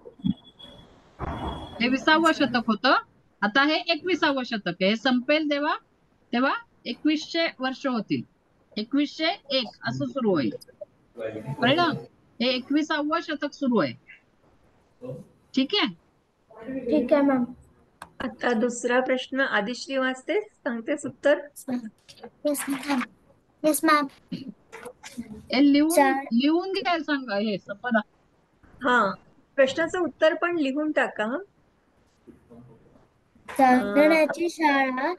हे 20वं शतक होतं. आता हे 21वं शतक आहे. हे संपेल तेव्हा 2100 वर्ष होतील. 2101 असं सुरू होईल. कळलं? हे 21वं शतक सुरू आहे. ठीक आहे. ठीक आहे मॅम. आता दुसरा प्रश्न आदिश्री वाचते, सांगतेस उत्तर? Yes ma'am. हे लिहून घ्यायला सांगा हे सपना. हा, प्रश्नाचं उत्तर पण लिहून टाका. चांदण्याची शाळा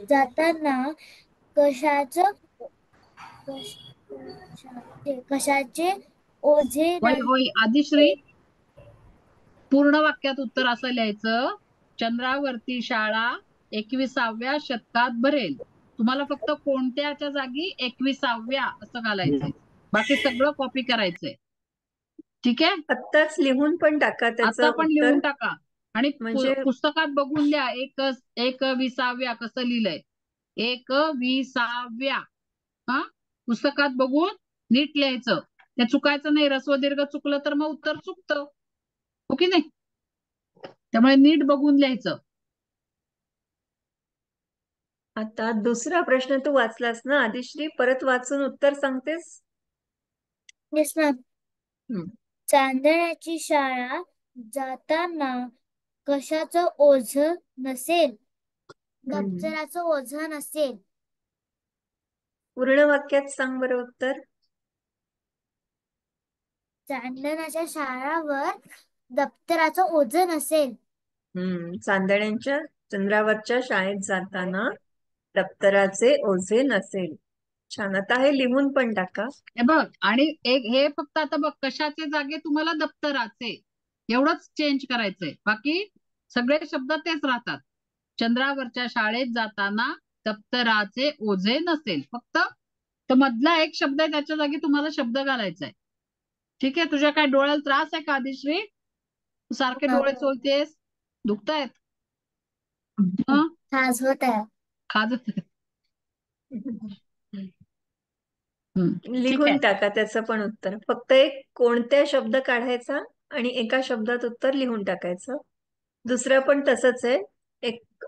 जाताना कशाचे ओझे होय आदिश्री, पूर्ण वाक्यात उत्तर असं लिहायचं. चंद्रावरती शाळा 21व्या शतकात भरेल. तुम्हाला फक्त कोणत्याच्या जागी 21व्या असं घालायचंय. बाकी सगळं कॉपी करायचंय. ठीक आहे. आत्ताच लिहून पण टाका त्याचं आता पण उत्तर. लिहून टाका आणि म्हणजे पुस्तकात बघून लिहा. 21व्या कसं लिहिलंय? 21व्या. हा, पुस्तकात बघून नीट लिहायचं. ते चुकायचं नाही. ऱ्हस्व दीर्घ चुकलं तर मग उत्तर चुकतं. हो की नाही? त्यामुळे नीट बघून लिहायचं. आता दुसरा प्रश्न तू वाचलास ना आदिश्री, परत वाचून उत्तर सांगतेस? Yes ma'am. चांदण्याची शाळा जाताना कशाचं ओझ नसेल. दप्तराचं ओझ नसेल. पूर्ण वाक्यात सांग बरं उत्तर. चांदण्याच्या शाळावर दप्तराचं ओझ नसेल. चांदण्यांच्या चंद्रावरच्या शाळेत जाताना दप्तराचे ओझे नसेल. छान. आता हे लिहून पण टाका. हे बघ, आणि हे फक्त आता बघ, कशाचे जागे तुम्हाला दप्तराचे एवढंच चेंज करायचंय. बाकी सगळे शब्द तेच राहतात. चंद्रावरच्या शाळेत जाताना दप्तराचे ओझे नसेल. फक्त तो मधला एक शब्द आहे त्याच्या जागी तुम्हाला शब्द घालायचा आहे. ठीक आहे. तुझ्या काय डोळ्याला त्रास आहे का आदिश्री? तू सारखे डोळे चोळतेस, दुखतायत? खाज होत आहे. खाज ठीक लिहून आहे. टाका त्याचं पण उत्तर. फक्त एक कोणत्या शब्द काढायचा आणि एका शब्दात उत्तर लिहून टाकायचं. दुसरं पण तसंच आहे. एक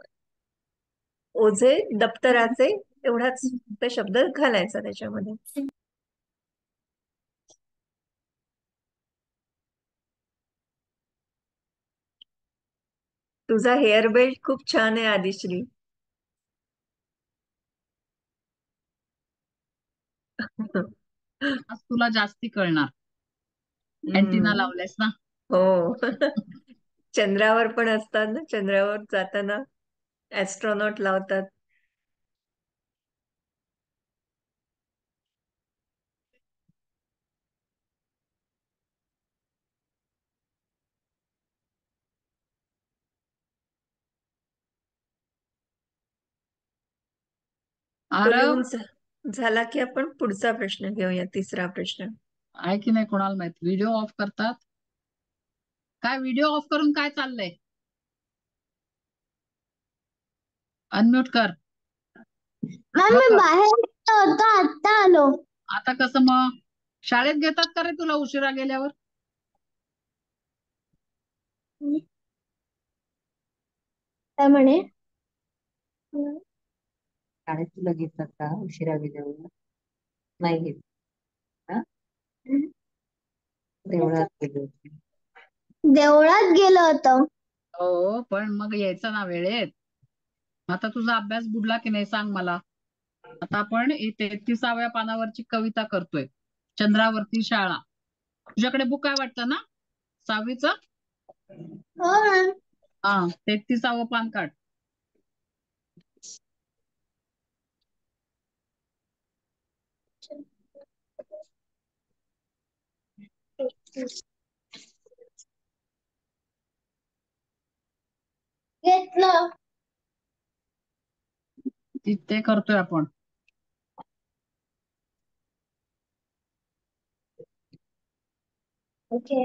ओझे दप्तराचे एवढाच ते शब्द घालायचा त्याच्यामध्ये. तुझा हेअर बेल्ट खूप छान आहे आदिश्री. आज तुला जास्ती कळणार. अँटिना लावलायस ना. हो. चंद्रावर पण असतात ना, चंद्रावर जाताना ऍस्ट्रॉनॉट लावतात. तो आरव लिहून झाला की आपण पुढचा प्रश्न घेऊया, तिसरा प्रश्न. आहे की नाही कोणाला माहित? व्हिडिओ ऑफ करतात काय? व्हिडिओ ऑफ करून काय चाललंय? अनम्यूट कर. मॅम मी बाहेर होतो, आता आलो. आता कसं मग? शाळेत घेतात का रे तुला उशिरा गेल्यावर? काय म्हणे? शाळेत तुला घेतात का उशिरा गेल्यावर? नाही घेत ना? देवळात गेले होते. देवळात गेलो होतो. हो, पण मग यायचं ना वेळेत. आता तुझा अभ्यास बुडला की नाही सांग मला. आता आपण 33व्या पानावरची कविता करतोय. चंद्रावरती शाळा. तुझ्याकडे बुक आहे वाटतं ना 6वीचं? हो मॅम. हा, 33वं पान काढ. घेतलं. ते करतोय आपण. ओके.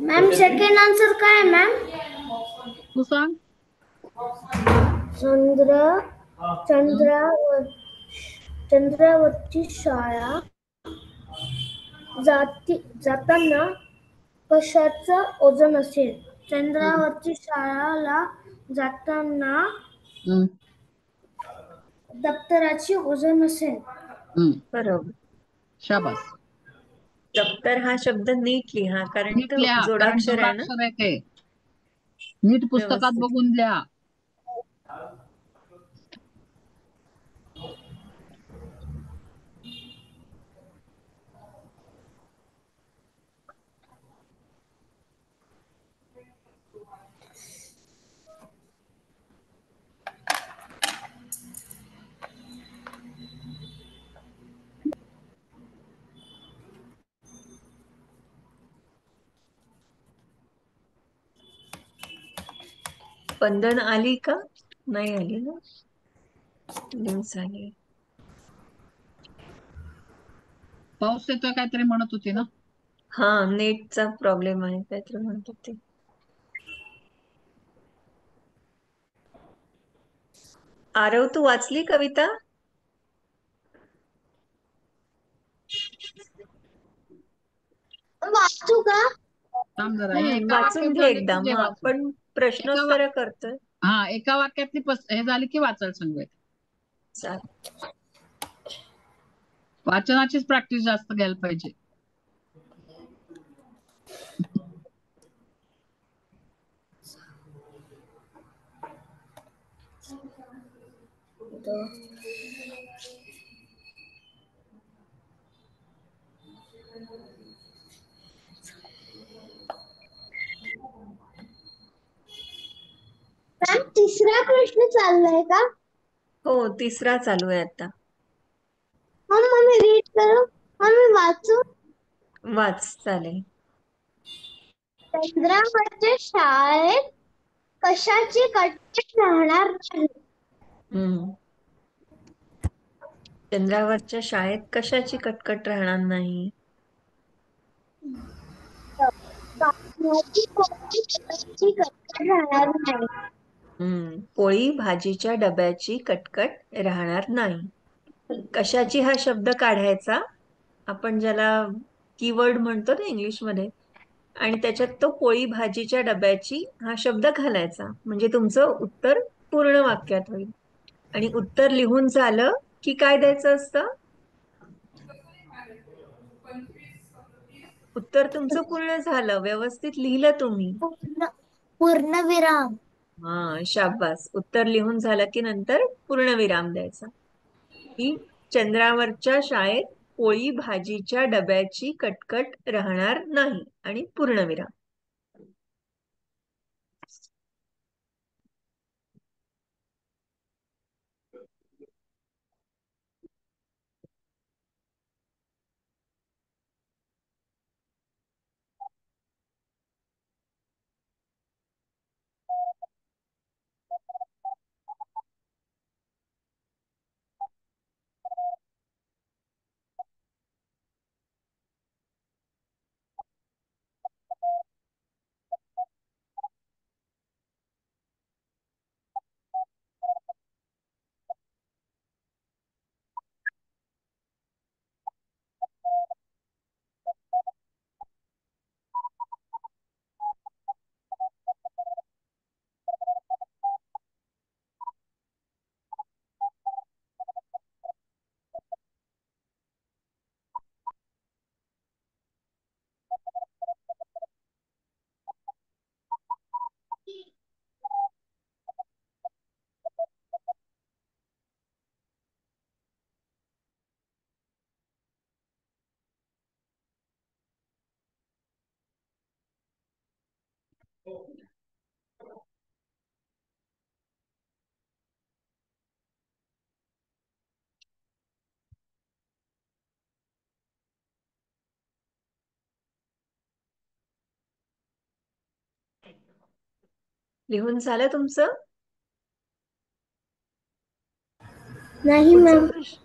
मॅम सेकंड आन्सर काय आहे मॅम? तू सांग. चंद्रावरची शाळा जाताना कशाचं ओझं नसेल? चंद्रावरची शाळाला जाताना हम्म, दप्तराची ओझं नसेल. हम्म, बरोबर. शाबास. दप्तर हा शब्द नीट लिहा, कारण नीट तो लिहा, कारण जोडाक्षर आहे ना. जोडाक्षर आहे ते. नीट पुस्तकात व्यवस्थित. बघून लिहा. स्पंदन आली का? नाही आली ना. न्यूज आली. पाऊस येतोय काहीतरी म्हणत होती ना. हा, नेटचा प्रॉब्लेम आहे काहीतरी म्हणतात ते. आरव, तू वाचली कविता? वाचू का? थांब जरा, हे एका वाचून वाक्यात घे झाले एकदा, की घे मग वाचून. आपण प्रश्नोत्तर करतोय. हा, एका वाक्यातली हे झाली की वाचायला सांगूया. चालेल. वाचनाचीच प्रॅक्टिस जास्त घ्यायला पाहिजे. मॅम तिसरा प्रश्न चाललाय का? हो, तिसरा चालू आहे आता. मम्मी रीड करू? मम्मी वाचू? वाच, चालेल. चंद्रावरच्या शाळेत कशाची कटकट राहणार नाही? हम्म. चंद्रावरच्या शाळेत कशाची कटकट राहणार नाही? भाजी पोळी डब्याची कटकट राहणार नाही. पोळी भाजीच्या डब्याची कटकट राहणार नाही. कशाची हा शब्द काढायचा, आपण ज्याला कीवर्ड म्हणतो ना इंग्लिशमध्ये, आणि त्याच्यात तो पोळी भाजीच्या डब्याची हा शब्द घालायचा, म्हणजे तुमचं उत्तर पूर्ण वाक्यात होईल. आणि उत्तर लिहून झालं की काय द्यायचं असतं? उत्तर तुमचं पूर्ण झालं, व्यवस्थित लिहिलं तुम्ही. पूर्णविराम. हा, शाबास. उत्तर लिहून झालं की नंतर पूर्णविराम द्यायचा. की चंद्रावरच्या शाळेत पोळी भाजीच्या डब्याची कटकट राहणार नाही, आणि पूर्णविराम. लिहून झालं तुमचं? नाही पुढचा मॅम. प्रश्न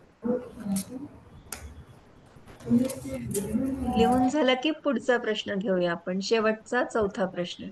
लिहून झालं की पुढचा प्रश्न घेऊया आपण, शेवटचा 4था प्रश्न.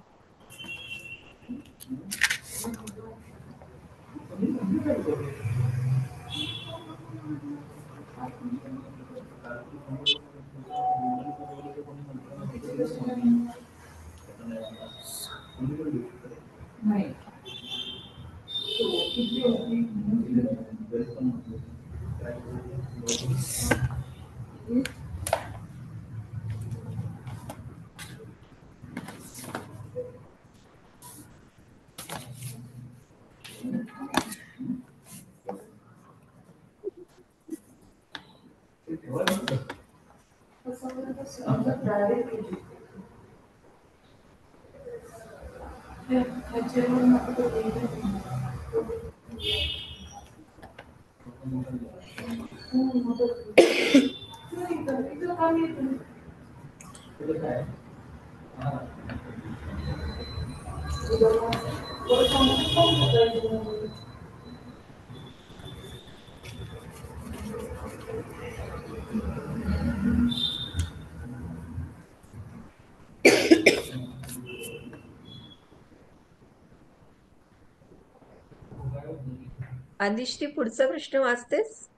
आदिश्री, पुढचा प्रश्न वाचतेस?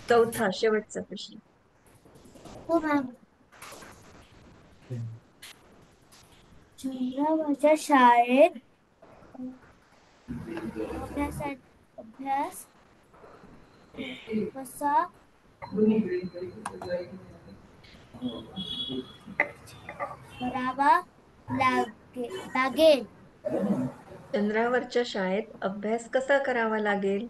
4था शेवटचा प्रश्न. हो मॅम. चंद्रावरच्या शाळेत अभ्यास कसा करावा लागेल? चंद्रावरच्या शाळेत अभ्यास कसा करावा लागेल?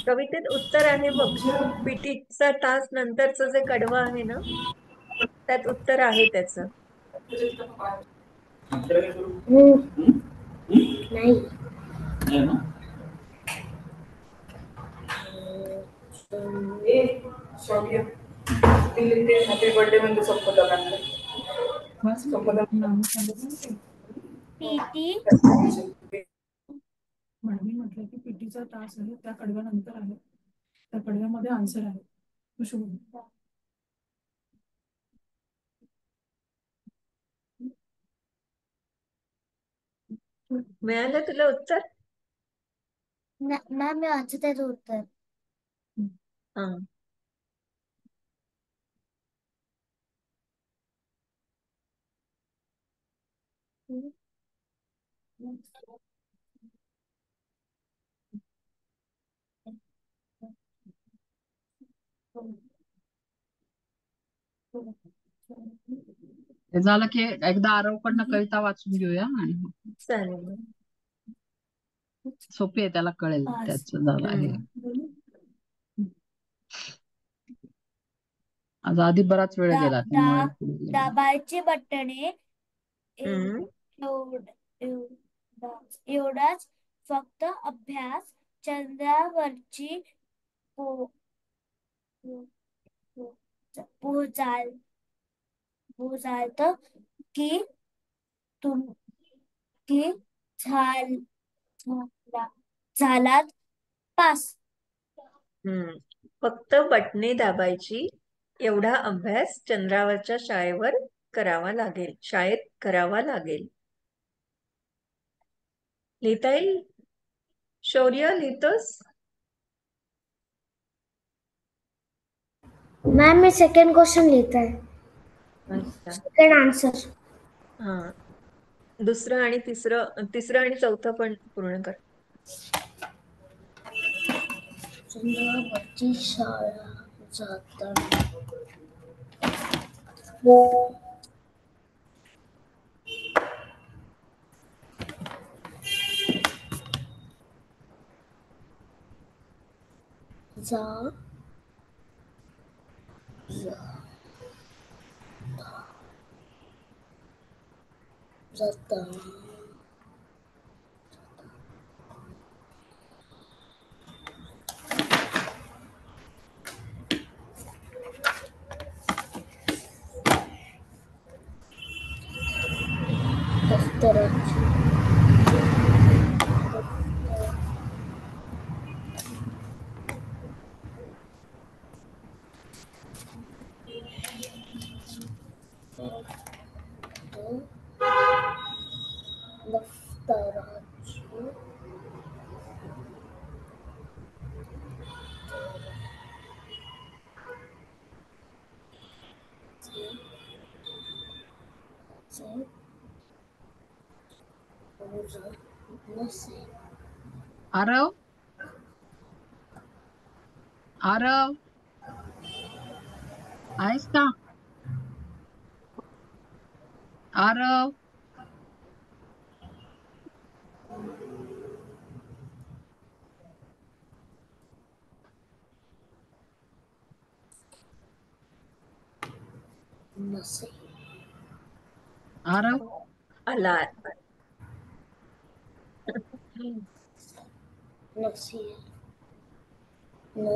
कवितेत उत्तर आहे बघ. पीटीचा तास नंतरचं जे कडवं आहे ना, त्यात उत्तर आहे त्याचं. नाही. हैप्पी बर्थडे म्हणजे संपदा पीटी म्हणून म्हटलं की पीटीचा तास आहे, त्या कडव्यानंतर आहे, त्या कडव्यामध्ये आन्सर आहे. तू शोध. मिळालं तुला उत्तर? मॅम मी वाचत आहे उत्तर. हा. हे झालं की एकदा आरवकडनं कविता वाचून घेऊया आणि चालेल. सोपी आहे, त्याला कळेल त्याच झालं आहे. आज आधी बराच वेळ गेला त्यामुळे दाबायचे बटणे हम्म. एवढाच फक्त अभ्यास चंद्रावरची पोहोचाल की झालात पास. फक्त बटणे दाबायची, एवढा अभ्यास चंद्रावरच्या शाळेत करावा लागेल. लिहिता येईल? शौर्य, लिहितोस? मॅम मी सेकंड क्वेश्चन लिहित आहे. अच्छा. Second answer. हा. दुसरं आणि तिसरं आणि चौथं पण पूर्ण कर. चंद्रावरची शाळा जाताना जा जाता दफ्तराची दफ्तराची नसेल. आरव आरव आहेस का? आरव नसेल. आरव आला. नसेल. न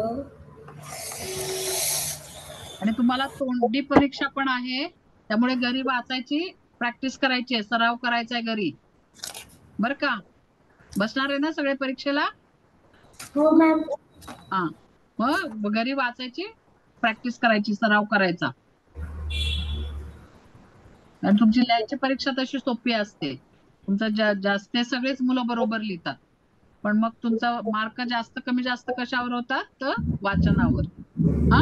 आणि तुम्हाला तोंडी परीक्षा पण आहे, त्यामुळे घरी वाचायची प्रॅक्टिस करायची आहे, सराव करायचा आहे घरी, बर का? बसणार आहे ना सगळे परीक्षेला? हो मॅम. हा, मग घरी वाचायची प्रॅक्टिस करायची, सराव करायचा. आणि तुमची लिहायची परीक्षा तशी सोपी असते. तुमचं जास्त सगळेच मुलं बरोबर लिहितात, पण मग तुमचा मार्क जास्त कमी जास्त कशावर होतात? तर वाचनावर. हा,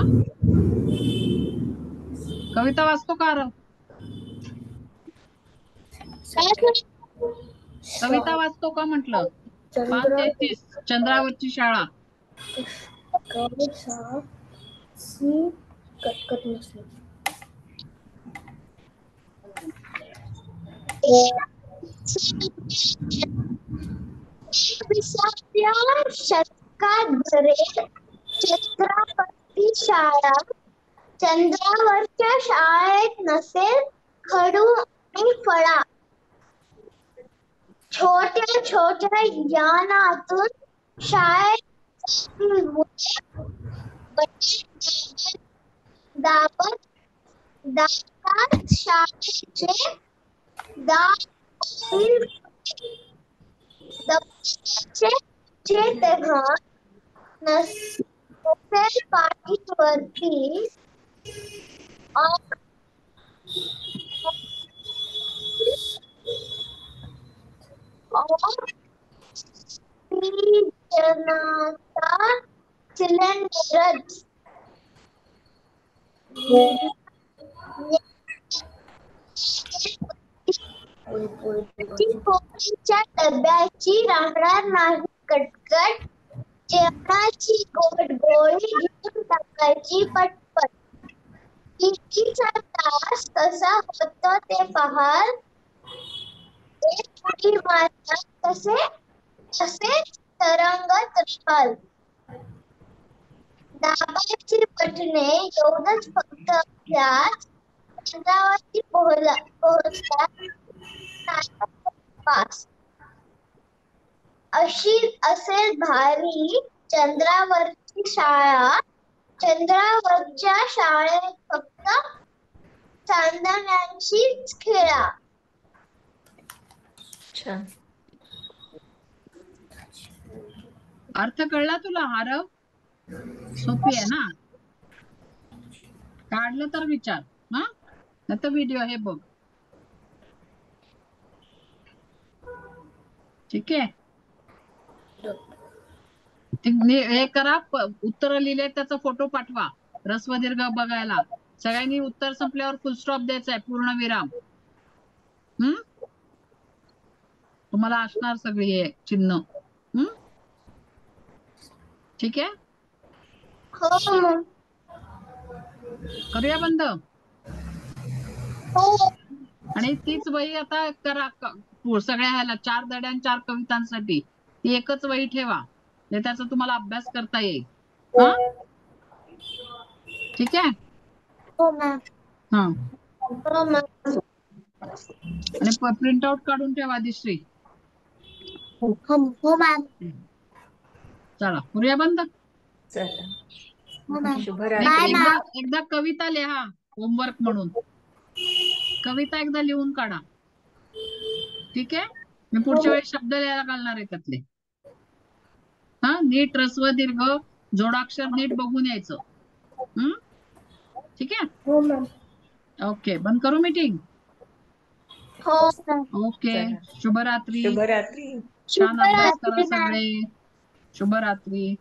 कविता वाचतो का आरव? कविता वाचतो का म्हटलं? 5:33 चंद्रावरची शाळा. कटकट नसेल. 21व्या शतकात भरेल चंद्रावरची शाळा. चंद्रावरच्या शाळेत नसेल खडू आणि फळा. छोट्या छोट्या यानातून शाळेत दाबत दाबतात शाळेचे दार. दप्तराचे तेव्हा नसेल पाठीवरती. ऑक्सिजनचा सिलेंडरच. पोळीच्या डब्याची राहणार नाही कटकट. जेवणाची गोड गोळी घेऊन टाकायची पटपट. टीव्हीचा तास कसा होतो ते पाहाल. एक उडी मारतात तसेच तरंगत राहाल. दाबायची बटणे एवढंच फक्त अभ्यास. चंद्रावरती पोहोचतात पास. अशी असेल भारी चंद्रावरची शाळा. चंद्रावरच्या शाळेत फक्त चांदण्यांचीच खेळा. छान. अर्थ कळला तुला आरव? सोपी आहे ना? काढलं तर विचार. हा, नाही तर व्हिडिओ हे बघ. ठीक आहे, हे करा. उत्तर लिहिले त्याचा फोटो पाठवा ऱ्हस्व दीर्घ बघायला. सगळ्यांनी उत्तर संपल्यावर फुल स्टॉप द्यायचा आहे, पूर्ण विराम. तुम्हाला असणार सगळी हे चिन्ह. ठीक आहे, करूया बंद. आणि तीच वही आता करा सगळ्या ह्याला 4 धड्यां 4 कवितांसाठी. ती एकच वही ठेवा, त्याचा तुम्हाला अभ्यास करता येईल. हा ठीक आहे. हो मॅम. हा हो मॅम. आणि प्रिंट आउट काढून ठेवा आदिश्री. हो मॅम. चला करूया बंद. चला हो मॅम. शुभरात्री. बाय एकदा मॅम. एकदा कविता लिहा होमवर्क म्हणून. कविता एकदा लिहून काढा. ठीक आहे. मी पुढच्या वेळी शब्द लिहायला घालणार आहे त्यातले. हा नीट ऱ्स्व दीर्घ जोडाक्षर नीट बघून यायचं. ठीक आहे. हो मॅम. ओके बंद करू मीटिंग. हो ओके चला शुभरात्री. शुभरात्री. छान अभ्यास करा शुभरात्री मॅम. सगळे. शुभरात्री.